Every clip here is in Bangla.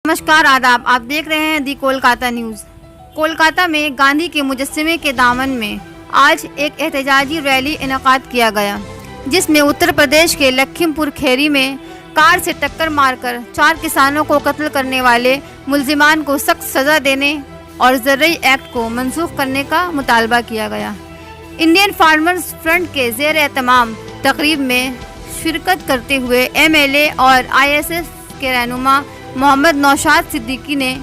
नमस्कार आदाब, आप देख रहे हैं दी कोलकाता न्यूज़। कोलकाता में गांधी के मुजस्समे के दामन में आज एक एहतजाजी रैली इनेकाद किया गया, जिसमें उत्तर प्रदेश के लखीमपुर खेरी में कार से टक्कर मारकर 4 किसानों को कत्ल करने वाले मुल्जिमान को सख्त सज़ा देने और ज़र्ई एक्ट को मनसूख करने का मुतालबा किया गया। इंडियन फार्मर्स फ्रंट के ज़ेर एहतमाम तकरीब में शिरकत करते हुए MLA और ISF के रहनुमा मोहम्मद नौशाद सिद्दीकी ने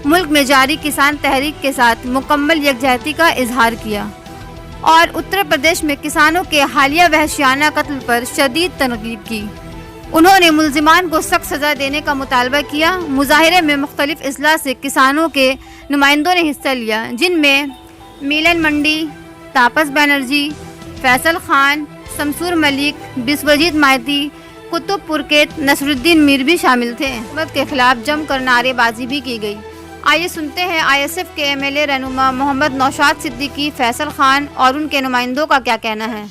मुल्क में जारी किसान तहरीक के साथ मुकम्मल यकजहती का इजहार किया और उत्तर प्रदेश में किसानों के हालिया वहशियाना कत्ल पर शदीद तनकीद की। उन्होंने मुल्जिमान को सख्त सज़ा देने का मुतालबा किया। मुजाहिरे में मुख्तलिफ अजला से किसानों के नुमाइंदों ने हिस्सा लिया, जिनमें मिलन मंडी, तापस बनर्जी, फैसल खान, शमसूर मलिक, बिस्वजीत माइती, कुतुबपुर के नसरुद्दीन मीर भी शामिल थे। हुकूमत के खिलाफ जमकर नारेबाजी भी की गई। आइए सुनते हैं ISF के MLA रहनुमा मोहम्मद नौशाद सिद्दीकी, फैसल खान और उनके नुमाइंदों का क्या कहना है।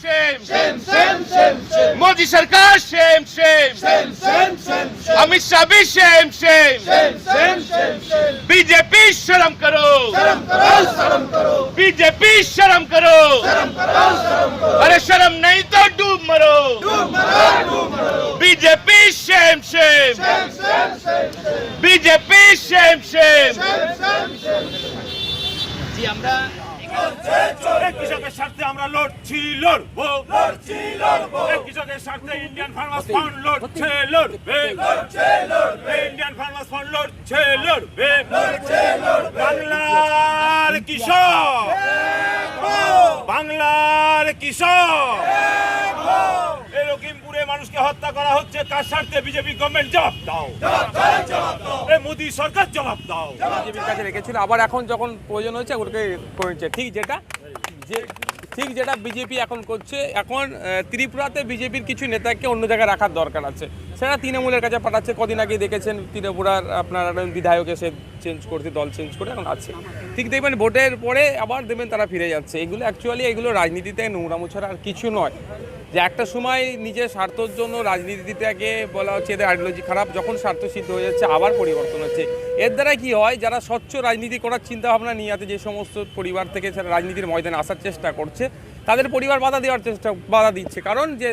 मोदी सरकार शेम अमित शाह भी शेम बीजेपी शर्म करो बीजेपी शर्म करो अरे शर्म नहीं तो डूब मरो बीजेपी शेम बीजेपी शेम জি আমরা কৃষকের স্বার্থে আমরা লড়বো কৃষকের স্বার্থে ইন্ডিয়ান ফার্মার্স ফান্ড লড়বে ইন্ডিয়ান ফার্মার্স ফান্ড লড়বে বাংলার কৃষক এই লখিমপুরে মানুষকে হত্যা করা হচ্ছে, কার স্বার্থে? বিজেপি গভর্নমেন্ট জবাব দাও, এই মোদি সরকার জবাব দাও। বিজেপির কাছে রেখেছিল, আবার এখন যখন প্রয়োজন হচ্ছে ওটাকে করেছে। ঠিক যেটা বিজেপি এখন করছে। এখন ত্রিপুরাতে বিজেপির কিছু নেতাকে অন্য জায়গায় রাখার দরকার আছে, সেটা তৃণমূলের কাছে পাঠাচ্ছে। কদিন আগে দেখেছেন ত্রিপুরার আপনার বিধায়ক এসে চেঞ্জ করতে, দল চেঞ্জ করে এখন আছে। ঠিক দেখবেন ভোটের পরে আবার দেখবেন তারা ফিরে যাচ্ছে। এগুলো অ্যাকচুয়ালি এগুলো রাজনীতিতে নোংরামো ছাড়া আর কিছু নয়। যে একটা সময় নিজের স্বার্থের জন্য রাজনীতিটাকে বলা হচ্ছে এদের আইডিওলজি খারাপ, যখন স্বার্থ সিদ্ধ হয়ে যাচ্ছে আবার পরিবর্তন হচ্ছে। এর দ্বারা কি হয়, যারা স্বচ্ছ রাজনীতি করার চিন্তাভাবনা নিয়ে আছে, যে সমস্ত পরিবার থেকে রাজনীতির ময়দানে আসার চেষ্টা করছে, তাদের পরিবার বাধা দিচ্ছে। কারণ যে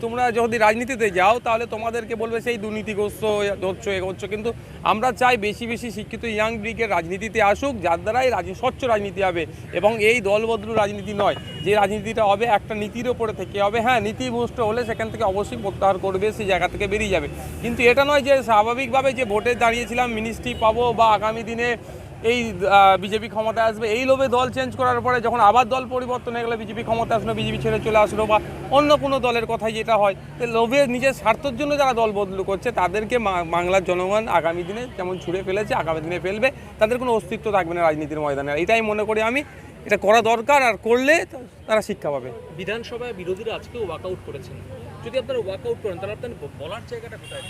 তোমরা যদি রাজনীতিতে যাও তাহলে তোমাদেরকে বলবে সেই দুর্নীতিগ্রস্ত হচ্ছ এগোচ্ছ। কিন্তু আমরা চাই বেশি বেশি শিক্ষিত ইয়াং ব্রিগেড রাজনীতিতে আসুক, যার দ্বারাই স্বচ্ছ রাজনীতি হবে এবং এই দলবদলু রাজনীতি নয়। যে রাজনীতিটা হবে একটা নীতির ওপরে থেকে হবে। হ্যাঁ, নীতিভ্রষ্ট হলে সেখান থেকে অবশ্যই প্রত্যাহার করবে, সেই জায়গা থেকে বেরিয়ে যাবে। কিন্তু এটা নয় যে স্বাভাবিকভাবে যে ভোটে দাঁড়িয়েছিলাম মিনিস্ট্রি পাবো বা আগামী দিনে এই বিজেপি ক্ষমতায় আসবে, এই লোভে দল চেঞ্জ করার পরে যখন আবার দল পরিবর্তন হয়ে গেলে বিজেপি ক্ষমতা আসলো, বিজেপি ছেড়ে চলে আসলো বা অন্য কোনো দলের কথাই যেটা হয়, তো লোভে নিজের স্বার্থের জন্য যারা দল বদলু করছে তাদেরকে বাংলার জনগণ আগামী দিনে যেমন ছুড়ে ফেলেছে, আগামী দিনে ফেলবে। তাদের কোনো অস্তিত্ব থাকবে না রাজনীতির ময়দানে। এটাই মনে করি আমি, এটা করা দরকার। আর করলে তারা শিক্ষা পাবে। বিধানসভায় বিরোধীরা আজকেও ওয়াকআউট করেছেন, যদি আপনারা ওয়াকআউট করেন তাহলে আপনার বলার জায়গাটা কোথায়?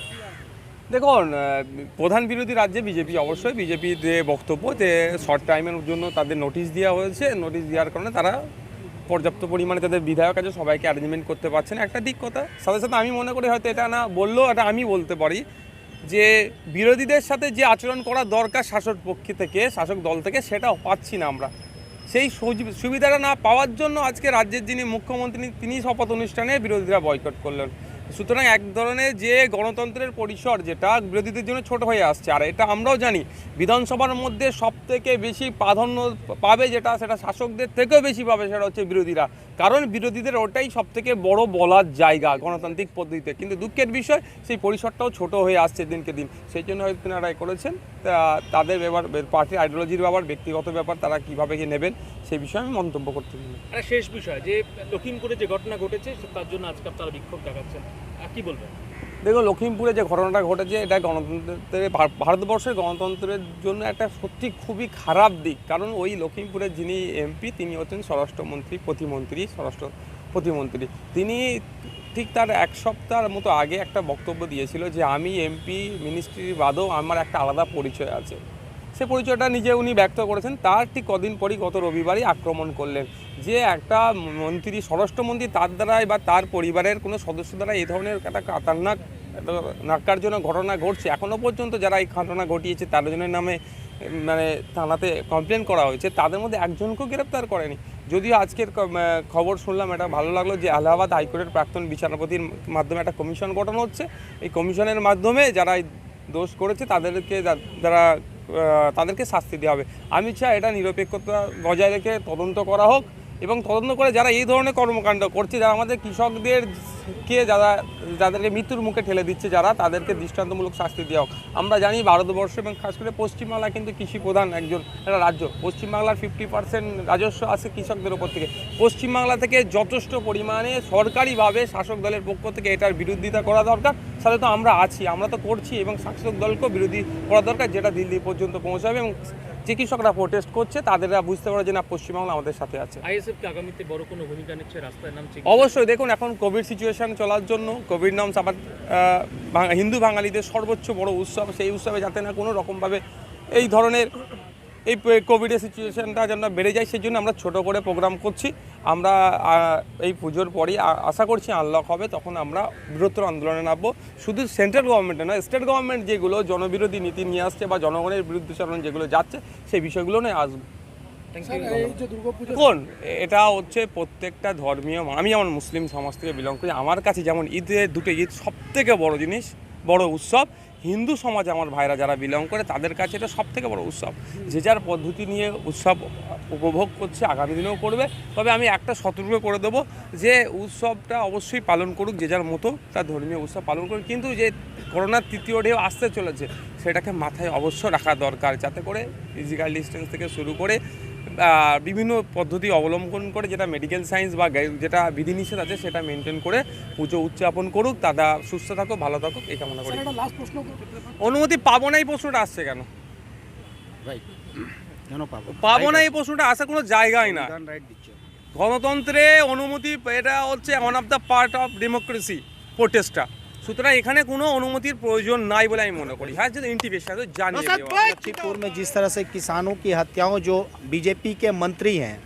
দেখুন, প্রধান বিরোধী রাজ্যে বিজেপি, অবশ্যই বিজেপির যে বক্তব্য যে শর্ট টাইমের জন্য তাদের নোটিশ দেওয়া হয়েছে, নোটিশ দেওয়ার কারণে তারা পর্যাপ্ত পরিমাণে তাদের বিধায়ক আছে, সবাইকে অ্যারেঞ্জমেন্ট করতে পারছে না, একটা দিক কথা। সাথে সাথে আমি মনে করি হয়তো এটা না বললেও এটা আমি বলতে পারি যে বিরোধীদের সাথে যে আচরণ করা দরকার শাসক পক্ষ থেকে, শাসক দল থেকে, সেটা পাচ্ছি না আমরা। সেই সুবিধাটা না পাওয়ার জন্য আজকে রাজ্যের যিনি মুখ্যমন্ত্রী তিনি শপথ অনুষ্ঠানে বিরোধীরা বয়কট করলেন। সুতরাং এক ধরনের যে গণতন্ত্রের পরিসর যেটা বিরোধীদের জন্য ছোট হয়ে আসছে। আর এটা আমরাও জানি বিধানসভার মধ্যে সব থেকে বেশি প্রাধান্য পাবে যেটা, সেটা শাসকদের থেকেও বেশি পাবে সেটা হচ্ছে বিরোধীরা। কারণ বিরোধীদের ওটাই সব থেকে বড় বলার জায়গা গণতান্ত্রিক পদ্ধতিতে। কিন্তু দুঃখের বিষয় সেই পরিসরটাও ছোট হয়ে আসছে দিনকে দিন। সেই জন্য হয়তো তেনারা করেছেন। তাদের ব্যাপার, পার্টির আইডিওলজির ব্যাপার, ব্যক্তিগত ব্যাপার, তারা কীভাবে নেবেন সেই বিষয়ে আমি মন্তব্য করতে পারি। আর শেষ বিষয় যে লখিমপুরে যে ঘটনা ঘটেছে তার জন্য আজকে আপনারা বিক্ষোভ দেখাচ্ছেন, কি বলবেন? দেখুন, লখিমপুরে যে ঘটনাটা ঘটেছে এটা গণতন্ত্রের, ভারতবর্ষের গণতন্ত্রের জন্য একটা সত্যি খুবই খারাপ দিক। কারণ ওই লখিমপুরের যিনি MP তিনি হচ্ছেন স্বরাষ্ট্র প্রতিমন্ত্রী। তিনি ঠিক তার 1 সপ্তাহের মতো আগে একটা বক্তব্য দিয়েছিল যে আমি MP মিনিস্ট্রির বাদেও আমার একটা আলাদা পরিচয় আছে। সে পরিচয়টা নিজে উনি ব্যক্ত করেছেন। তার ঠিক কদিন পরই গত রবিবারই আক্রমণ করলেন যে একটা মন্ত্রী, স্বরাষ্ট্রমন্ত্রী, তার দ্বারাই বা তার পরিবারের কোনো সদস্য দ্বারা এই ধরনের একটা খতরনাক তো ন্যাক্কারজনক ঘটনা ঘটছে, এখনও পর্যন্ত যারা এই ঘটনা ঘটিয়েছে তার জনের নামে মানে থানাতে কমপ্লেন করা হয়েছে, তাদের মধ্যে একজনকেও গ্রেপ্তার করেনি। যদিও আজকের খবর শুনলাম, এটা ভালো লাগলো যে এলাহাবাদ হাইকোর্টের প্রাক্তন বিচারপতির মাধ্যমে একটা কমিশন গঠন হচ্ছে। এই কমিশনের মাধ্যমে যারা দোষ করেছে তাদেরকে শাস্তি দেওয়া হবে। আমি চাই এটা নিরপেক্ষতা বজায় রেখে তদন্ত করা হোক, এবং তদন্ত করে যারা এই ধরনের কর্মকাণ্ড করছে, যারা আমাদের কৃষকদেরকে যাদেরকে মৃত্যুর মুখে ঠেলে দিচ্ছে, যারা তাদেরকে দৃষ্টান্তমূলক শাস্তি দেওয়া হোক। আমরা জানি ভারতবর্ষ এবং খাস করে পশ্চিমবাংলা কিন্তু কৃষি প্রধান একটা রাজ্য। পশ্চিমবাংলার 50% রাজস্ব আসে কৃষকদের ওপর থেকে। পশ্চিমবাংলা থেকে যথেষ্ট পরিমাণে সরকারিভাবে শাসক দলের পক্ষ থেকে এটার বিরোধিতা করা দরকার। সাথে তো আমরা আছি, আমরা তো করছি, এবং শাসক দলকেও বিরোধী করা দরকার, যেটা দিল্লি পর্যন্ত পৌঁছাবে এবং যে কৃষকরা প্রোটেস্ট করছে তাদেররা বুঝতে পারে যে না, পশ্চিমবাংলা আমাদের সাথে আছে। আইএসএফ কি আগামীতে বড় কোনো ভূমিকা নিচ্ছে, রাস্তায় নামছে? অবশ্যই। দেখুন, এখন কোভিড সিচুয়েশন চলার জন্য কোভিড নর্মস আবার হিন্দু বাঙালিদের সর্বোচ্চ বড় উৎসব, সেই উৎসবে যাতে না কোনো রকমভাবে এই ধরনের এই কোভিডের সিচুয়েশনটা যেন বেড়ে যায়, সেই জন্য আমরা ছোটো করে প্রোগ্রাম করছি। আমরা এই পুজোর পরই আশা করছি আনলক হবে, তখন আমরা বৃহত্তর আন্দোলনে নামবো। শুধু সেন্ট্রাল গভর্নমেন্টে নয়, স্টেট গভর্নমেন্ট যেগুলো জনবিরোধী নীতি নিয়ে আসছে বা জনগণের বিরুদ্ধচারণ যেগুলো যাচ্ছে, সেই বিষয়গুলো নিয়ে আসবো। কোন এটা হচ্ছে প্রত্যেকটা ধর্মীয়, আমি যেমন মুসলিম সমাজ থেকে বিলং করি, আমার কাছে যেমন দুটো ঈদ সবথেকে বড় জিনিস, বড় উৎসব। হিন্দু সমাজ আমার ভাইরা যারা বিলং করে, তাদের কাছে এটা সবথেকে বড় উৎসব। যে যার পদ্ধতি নিয়ে উৎসব উপভোগ করছে, আগামী দিনেও করবে। তবে আমি একটা সতর্ক করে দেবো যে উৎসবটা অবশ্যই পালন করুক, যে যার মতো তার ধর্মীয় উৎসব পালন করুক, কিন্তু যে করোনার তৃতীয় ঢেউ আসতে চলেছে সেটাকে মাথায় অবশ্য রাখা দরকার, যাতে করে ফিজিক্যাল ডিস্টেন্স থেকে শুরু করে বিভিন্ন পদ্ধতি অবলম্বন করে, যেটা মেডিকেল সায়েন্স বা যেটা বিধিনিষেধ আছে সেটা মেনটেন করে পুজো উদযাপন করুক। তারা সুস্থ থাকুক, ভালো থাকুক, এই কামনা করি। অনুমতি পাবো না, এই প্রশ্নটা আসছে কেন? পাবো না, এই প্রশ্নটা আসার কোনো জায়গায় না। গণতন্ত্রে অনুমতি, এটা হচ্ছে one of the part of democracy, প্রোটেস্টটা। সুতরাং এখানে কোনো অনুমতির প্রয়োজন নাই বলে আমি মনে করি। হ্যাঁ, যদি ইন্টিমেশন জানিয়ে দেওয়া। लखीमपुर में जिस तरह से किसानों की हत्याओं, जो बीजेपी के मंत्री हैं,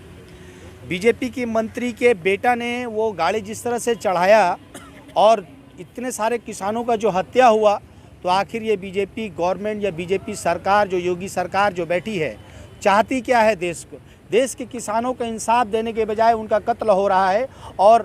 बीजेपी की मंत्री के बेटा ने वो गाड़ी जिस तरह से चढ़ाया और इतने सारे किसानों का जो हत्या हुआ, तो आखिर ये बीजेपी गवर्नमेंट या बीजेपी सरकार, जो योगी सरकार जो बैठी है, चाहती क्या है देश को? देश के किसानों को इंसाफ देने के बजाय उनका कत्ल हो रहा है, और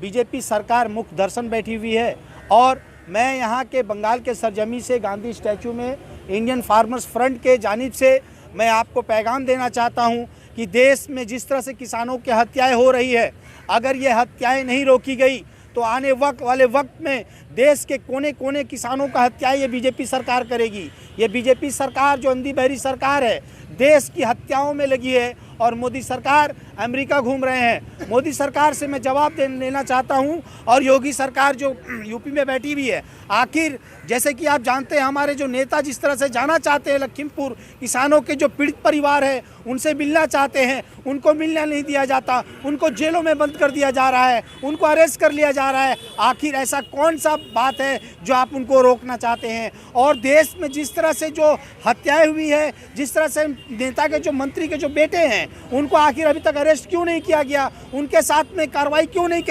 बीजेपी सरकार मुख दर्शन बैठी हुई है। और मैं यहाँ के बंगाल के सरजमी से गांधी स्टैचू में इंडियन फार्मर्स फ्रंट के जानिब से मैं आपको पैगाम देना चाहता हूँ कि देश में जिस तरह से किसानों की हत्याएं हो रही है, अगर ये हत्याएं नहीं रोकी गई तो आने वाले वक्त में देश के कोने कोने किसानों का हत्याएं ये बीजेपी सरकार करेगी। ये बीजेपी सरकार जो अंधी बहरी सरकार है, देश की हत्याओं में लगी है, और मोदी सरकार अमेरिका घूम रहे हैं। मोदी सरकार से मैं जवाब लेना चाहता हूं, और योगी सरकार जो यूपी में बैठी हुई है, आखिर जैसे कि आप जानते हैं, हमारे जो नेता जिस तरह से जाना चाहते हैं लखीमपुर, किसानों के जो पीड़ित परिवार है उनसे मिलना चाहते हैं, उनको मिलना नहीं दिया जाता, उनको जेलों में बंद कर दिया जा रहा है, उनको अरेस्ट कर लिया जा रहा है। आखिर ऐसा कौन सा बात है जो आप उनको रोकना चाहते हैं? और देश में जिस तरह से जो हत्याएं हुई है, जिस तरह से नेता के जो मंत्री के जो बेटे हैं, उनको आखिर अभी तक अरेस्ट क्यों नहीं किया गया? उनके साथ में कार्रवाई क्यों नहीं?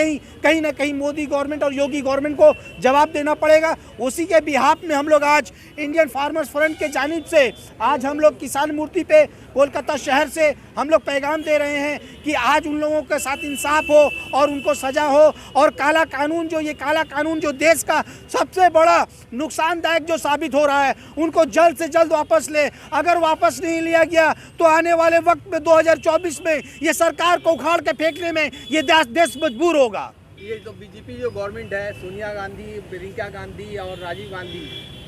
कहीं ना कहीं मोदी गवर्नमेंट और योगी गवर्नमेंट को जवाब देना पड़ेगा। उसी के बिहाफ में हम लोग आज इंडियन फार्मर्स फ्रंट के जानिब से आज हम लोग किसान मूर्ति पे कोलकाता शहर से हम लोग पैगाम दे रहे हैं कि आज उन लोगों के साथ इंसाफ हो और उनको सजा हो, और काला कानून जो देश का सबसे बड़ा नुकसानदायक जो साबित हो रहा है, उनको जल्द से जल्द वापस ले। अगर वापस नहीं लिया गया तो आने वाले वक्त में 2024 में ये सरकार को उखाड़ के फेंकने में ये देश मजबूर होगा। ये जो बीजेपी जो गवर्नमेंट है, सोनिया गांधी, प्रियंका गांधी और राजीव गांधी,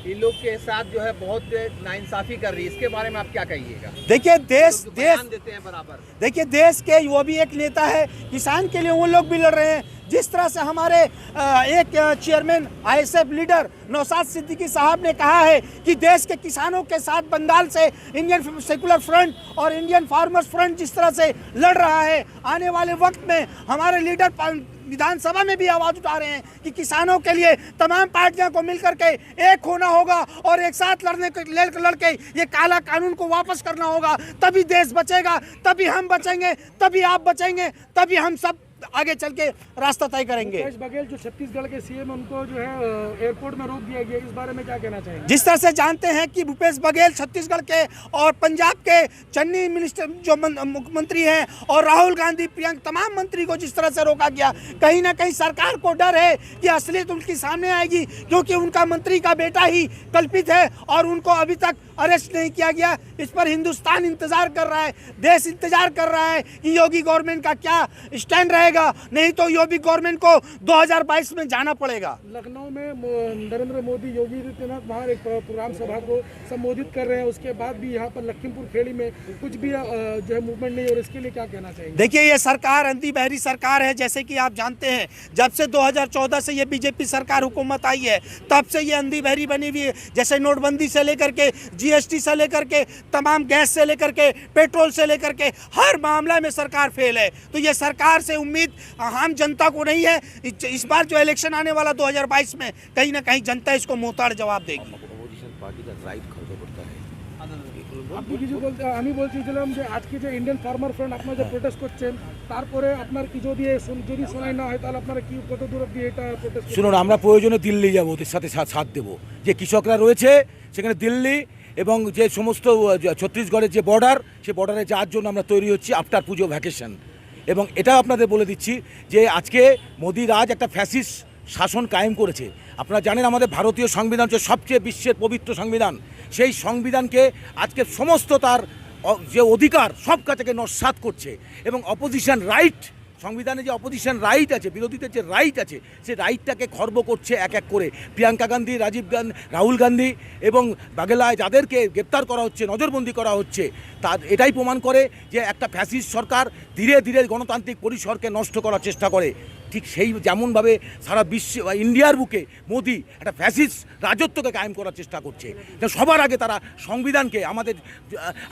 इन लोग के साथ जो है बहुत नाइंसाफी कर रही है, इसके बारे में आप क्या कहिएगा? देखिए, देश देते हैं बराबर। देखिए, देश के वो भी एक नेता है, किसान के लिए वो लोग भी लड़ रहे हैं। जिस तरह से हमारे एक chairman ISF leader Naushad Siddiqui साहब ने कहा है कि देश के किसानों के साथ बंगाल से इंडियन सेकुलर फ्रंट और इंडियन फार्मर्स फ्रंट जिस तरह से लड़ रहा है, आने वाले वक्त में हमारे लीडर विधानसभा में भी आवाज उठा रहे हैं कि किसानों के लिए तमाम पार्टियों को मिलकर के एक होना होगा और एक साथ लड़के ये काला कानून को वापस करना होगा। तभी देश बचेगा, तभी हम बचेंगे, तभी आप बचेंगे, तभी हम सब आगे चल के रास्ता तय करेंगे। भूपेश बघेल जो छत्तीसगढ़ के सीएम उनको जो है एयरपोर्ट में रोक दिया गया, इस बारे में क्या कहना चाहेंगे? जिस तरह से जानते हैं कि भूपेश बघेल छत्तीसगढ़ के और पंजाब के चन्नी मिनिस्टर जो मुख्यमंत्री हैं और राहुल गांधी प्रियंका तमाम मंत्री को जिस तरह से रोका गया, कहीं ना कहीं सरकार को डर है कि असलियत उनकी सामने आएगी, क्योंकि उनका मंत्री का बेटा ही कल्पित है और उनको अभी तक अरेस्ट नहीं किया गया। इस पर हिंदुस्तान इंतजार कर रहा है, देश इंतजार कर रहा है कि योगी गवर्नमेंट का क्या स्टैंड रहेगा, नहीं तो योगी गवर्नमेंट को 2022 में जाना पड़ेगा। लखनऊ में नरेंद्र मोदी योगी आदित्यनाथ वहाँ एक प्रोग्राम सभा को संबोधित कर रहे हैं, उसके बाद भी यहाँ पर लखीमपुर खेड़ी में कुछ भी जो है मूवमेंट नहीं, और इसके लिए क्या कहना चाहिए? देखिए, ये सरकार अंधी बहरी सरकार है। जैसे कि आप जानते हैं, जब से 2014 से ये बीजेपी सरकार हुकूमत आई है, तब से ये अंधी बहरी बनी हुई है। जैसे नोटबंदी से लेकर के, जीएसटी से लेकर के, तमाम गैस से लेकर के, पेट्रोल से लेकर के, हर मामला में सरकार फेल है। तो ये सरकार से उम्मीद आम जनता को नहीं है। इस बार जो इलेक्शन आने वाला 2022 में, कहीं ना कहीं जनता इसको मुंहतोड़ जवाब देगी। আপনি কিছু বলতে, আমি বলছিলাম যে আজকে যে ইন্ডিয়ান ফার্মার ফ্রন্ট আপনারা যে প্রোটেস্ট করছেন, তারপরে আপনার কি যদি শোনাই না হয়, তাহলে আপনারা কি কত দূর অবধি এটা প্রোটেস্ট? শুনুন, আমরা প্রয়োজনে দিল্লি যাব, ওদের সাথে সাথ দেবো। যে কৃষকরা রয়েছে সেখানে দিল্লি এবং যে সমস্ত ছত্তিশগড়ের যে বর্ডার, সেই বর্ডারে যাওয়ার জন্য আমরা তৈরি হচ্ছি আফটার পুজো ভ্যাকেশন। এবং এটা আপনাদের বলে দিচ্ছি যে আজকে মোদি রাজ একটা ফ্যাসিস্ট শাসন কায়েম করেছে। আপনারা জানেন আমাদের ভারতীয় সংবিধান হচ্ছে সবচেয়ে বিশ্বের পবিত্র সংবিধান। সেই সংবিধানকে আজকে সমস্ত তার যে অধিকার সব কাছকে নস্যাৎ করছে এবং অপোজিশন রাইট, সংবিধানে যে অপোজিশন রাইট আছে, বিরোধীদের যে রাইট আছে, সেই রাইটটাকে খর্ব করছে এক এক করে। প্রিয়াঙ্কা গান্ধী, রাজীব গান্ধী, রাহুল গান্ধী এবং বাঘেলায় যাদেরকে গ্রেপ্তার করা হচ্ছে, নজরবন্দি করা হচ্ছে, তা এটাই প্রমাণ করে যে একটা ফ্যাসিস্ট সরকার ধীরে ধীরে গণতান্ত্রিক পরিসরকে নষ্ট করার চেষ্টা করে। ঠিক সেই যেমনভাবে সারা বিশ্ব ইন্ডিয়ার বুকে মোদি একটা ফ্যাসিস্ট রাজত্বকে কায়েম করার চেষ্টা করছে। তো সবার আগে তারা সংবিধানকে,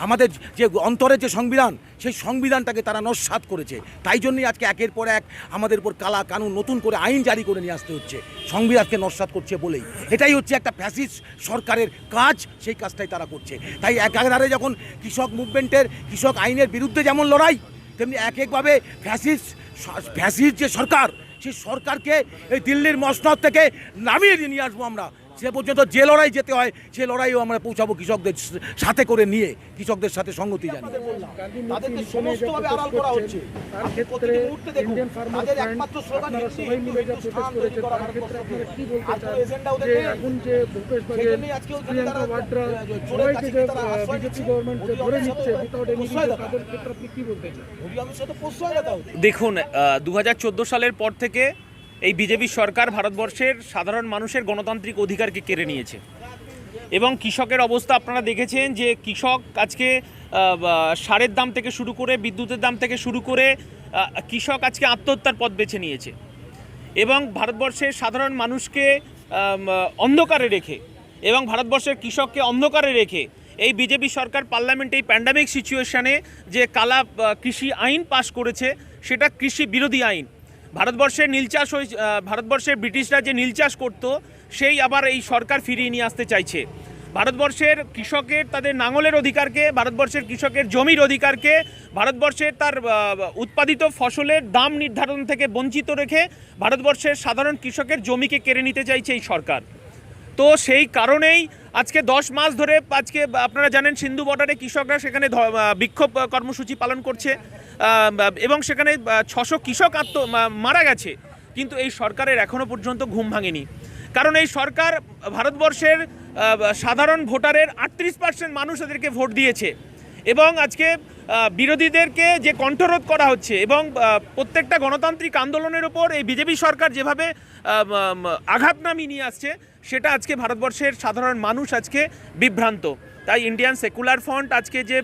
আমাদের যে অন্তরের যে সংবিধান, সেই সংবিধানটাকে তারা নস্যাৎ করেছে। তাই জন্যই আজকে একের পর এক আমাদের উপর কালা কানুন, নতুন করে আইন জারি করে নিয়ে আসতে হচ্ছে, সংবিধানকে নস্যাৎ করছে বলেই। এটাই হচ্ছে একটা ফ্যাসিস্ট সরকারের কাজ, সেই কাজটাই তারা করছে। তাই একাধারে যখন কৃষক মুভমেন্টের, কৃষক আইনের বিরুদ্ধে যেমন লড়াই, তেমনি একভাবে ফ্যাসিস্ট যে সরকার, সেই সরকারকে এই দিল্লির মসনদ থেকে নামিয়ে নিয়ে আসবো আমরা। সে পর্যন্ত যে লড়াই যেতে হয়, সে লড়াইও আমরা পৌঁছাবো কৃষকদের সাথে করে নিয়ে, কৃষকদের সাথে সঙ্গতি জানিয়ে। তাদেরকে সমস্তভাবে আড়াল করা হচ্ছে। তার ক্ষেত্রে ইন্ডিয়ান ফার্মার ফ্রন্ট আপনারা সবাই মিলে যা প্রোটেস্ট করেছে, তার ক্ষেত্রে আপনারা কি বলতে চান যে এখন যে ভূপেশ বঘেল, প্রিয়াঙ্কা ভাড্রা, সবাইকে যে বিজেপি গভর্নমেন্ট যে ধরে নিচ্ছে উইথাউট এনি রিজন, তাদের ক্ষেত্রে আপনি কি বলতে চান? দেখুন, 2014 সালের পর থেকে এই বিজেপি সরকার ভারতবর্ষের সাধারণ মানুষের গণতান্ত্রিক অধিকারকে কেড়ে নিয়েছে এবং কৃষকের অবস্থা আপনারা দেখেছেন যে কৃষক আজকে সারের দাম থেকে শুরু করে, বিদ্যুতের দাম থেকে শুরু করে, কৃষক আজকে আত্মহত্যার পথ বেছে নিয়েছে এবং ভারতবর্ষের সাধারণ মানুষকে অন্ধকারে রেখে এবং ভারতবর্ষের কৃষককে অন্ধকারে রেখে এই বিজেপি সরকার পার্লামেন্টে এই প্যান্ডামিক সিচুয়েশনে যে কালা কৃষি আইন পাশ করেছে, সেটা কৃষি বিরোধী আইন। ভারতবর্ষের ব্রিটিশরা যে নীল চাষ করত, সেই আবার এই সরকার ফিরিয়ে নিয়ে আসতে চাইছে। ভারতবর্ষের কৃষকের তাদের নাঙলের অধিকারকে, ভারতবর্ষের কৃষকের জমির অধিকারকে, ভারতবর্ষের তার উৎপাদিত ফসলের দাম নির্ধারণ থেকে বঞ্চিত রেখে ভারতবর্ষের সাধারণ কৃষকের জমিকে কেড়ে নিতে চাইছে এই সরকার। তো সেই কারণেই আজকে 10 মাস ধরে, আজকে আপনারা জানেন সিন্ধু বর্ডারে কৃষকরা সেখানে বিক্ষোভ কর্মসূচি পালন করছে এবং সেখানে 600 কৃষক মারা গেছে, কিন্তু এই সরকারের এখনও পর্যন্ত ঘুম ভাঙেনি। কারণ এই সরকার ভারতবর্ষের সাধারণ ভোটারের 38% মানুষ এদেরকে ভোট দিয়েছে এবং আজকে বিরোধীদেরকে যে কণ্ঠরোধ করা হচ্ছে এবং প্রত্যেকটা গণতান্ত্রিক আন্দোলনের ওপর এই বিজেপি সরকার যেভাবে আঘাত নামিয়ে নিয়ে আসছে, সেটা আজকে ভারতবর্ষের সাধারণ মানুষ আজকে বিভ্রান্ত। তাই ইন্ডিয়ান সেকুলার ফ্রন্ট আজকে যে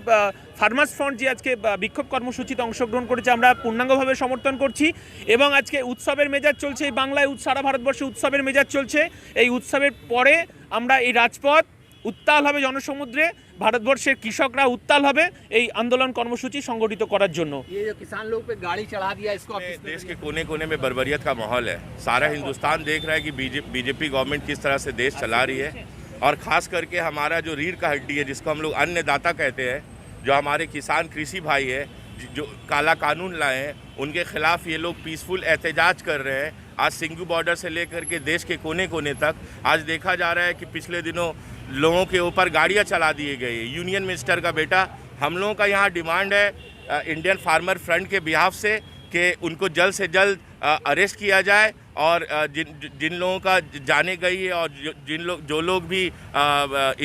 ফার্মার্স ফ্রন্ট যে আজকে বিক্ষোভ কর্মসূচিতে অংশগ্রহণ করেছে, আমরা পূর্ণাঙ্গভাবে সমর্থন করছি এবং আজকে উৎসবের মেজাজ চলছে এই বাংলায়, সারা ভারতবর্ষে উৎসবের মেজাজ চলছে। এই উৎসবের পরে আমরা এই রাজপথ উত্তাল হবে, জনসমুদ্রে ভারতবর্ষের কৃষকরা উত্তাল হবে এই আন্দোलन কর্মসূচি সংগঠিত করার জন্য। ये जो किसान लोग पे गाड़ी चढ़ा दिया, इसको आप किस देश के कोने कोने में बर्बरियत का माहौल है। सारा हिंदुस्तान देख रहा है कि बीजेपी गवर्नमेंट किस तरह से देश चला रही है और खास करके हमारा जो रीढ़ का हड्डी है, जिसको हम लोग अन्नदाता कहते हैं, जो हमारे किसान कृषि भाई है, जो काला कानून लाए हैं उनके खिलाफ ये लोग पीसफुल एहतजाज कर रहे हैं। आज सिंघू बॉर्डर से लेकर के देश के कोने कोने तक आज देखा जा रहा है कि पिछले दिनों लोगों के ऊपर गाड़ियां चला दिए गए। यूनियन मिनिस्टर का बेटा, हम लोगों का यहाँ डिमांड है इंडियन फार्मर फ्रंट के बिहाफ से कि उनको जल्द से जल्द अरेस्ट किया जाए और जिन लोगों का जाने गई है और जो लोग भी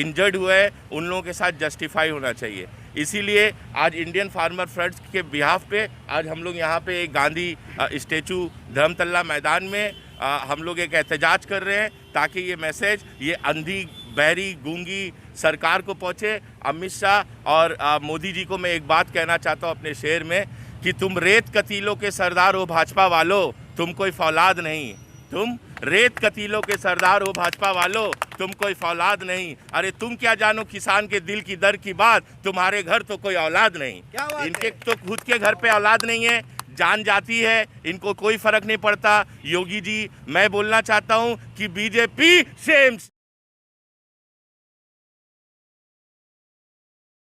इंजर्ड हुए हैं उन लोगों के साथ जस्टिफाई होना चाहिए। इसीलिए आज इंडियन फार्मर फ्रंट के बिहाफ पे आज हम लोग यहाँ पे एक गांधी स्टैचू धर्मतल्ला मैदान में हम लोग एक एहतजाज कर रहे हैं ताकि ये मैसेज ये अंधी बहरी गूंगी सरकार को पहुँचे। अमित शाह और मोदी जी को मैं एक बात कहना चाहता हूँ अपने शहर में कि तुम रेत कतीलों के सरदार हो भाजपा वालों, तुम कोई फौलाद नहीं। तुम रेत कतीलों के सरदार हो भाजपा वालों, तुम कोई फौलाद नहीं। अरे तुम क्या जानो किसान के दिल की दर्द की बात, तुम्हारे घर तो कोई औलाद नहीं। इनके तो खुद के घर पे औलाद नहीं है, जान जाती है, इनको कोई फर्क नहीं पड़ता। योगी जी, मैं बोलना चाहता हूँ कि बीजेपी सेम